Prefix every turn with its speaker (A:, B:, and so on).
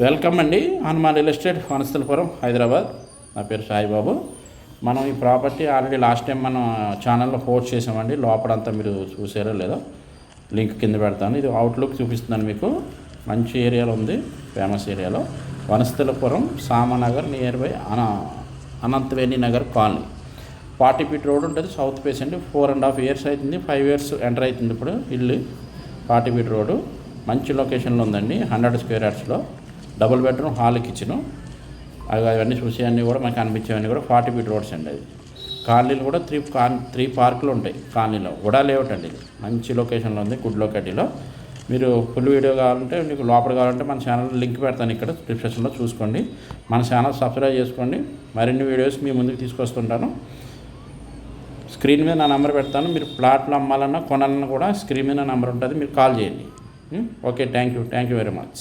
A: Welcome అండి. Hanuman real estate Vanasthalipuram Hyderabad. నా పేరు సాయిబాబు. మనం ఈ ప్రాపర్టీ ఆల్రెడీ లాస్ట్ టైం మన ఛానల్లో పోస్ట్ చేసామండి. లోపలంతా మీరు చూసారో లేదో లింక్ కింద పెడతాను. ఇది అవుట్లుక్ చూపిస్తున్నాను మీకు. మంచి ఏరియాలో ఉంది, ఫేమస్ ఏరియాలో. Vanasthalipuram Samanagar near by Anantaveni Nagar colony. 40 feet road ఉంటుంది. సౌత్ ఫేస్ అండి. 4.5 years అవుతుంది. 5 years ఎంటర్ అవుతుంది ఇప్పుడు ఇల్లు. 40 ఫీట్ రోడ్డు మంచి లొకేషన్లో ఉందండి. 100 square yardsలో డబుల్ బెడ్రూమ్, హాల్, కిచెను. అవన్నీ చూసేవన్నీ కూడా మనకు అనిపించేవన్నీ కూడా 40 ఫీట్ రోడ్స్ అండి. అది కాలనీలు కూడా 3 పార్కులు ఉంటాయి కాలనీలో. కూడా లేఅవుట్ అండి. ఇది మంచి లొకేషన్లో ఉంది, గుడ్ లొకేటీలో. మీరు ఫుల్ వీడియో కావాలంటే, మీకు లోపల కావాలంటే మన ఛానల్ లింక్ పెడతాను ఇక్కడ డిస్క్రిప్షన్లో, చూసుకోండి. మన ఛానల్ సబ్స్క్రైబ్ చేసుకోండి. మరిన్ని వీడియోస్ మీ ముందుకు తీసుకొస్తుంటాను. స్క్రీన్ మీద నా నెంబర్ పెడతాను. మీరు ప్లాట్లు అమ్మాలన్నా కొనాలన్నా కూడా స్క్రీన్ మీద నా నెంబర్ ఉంటుంది, మీరు కాల్ చేయండి. Okay, thank you very much.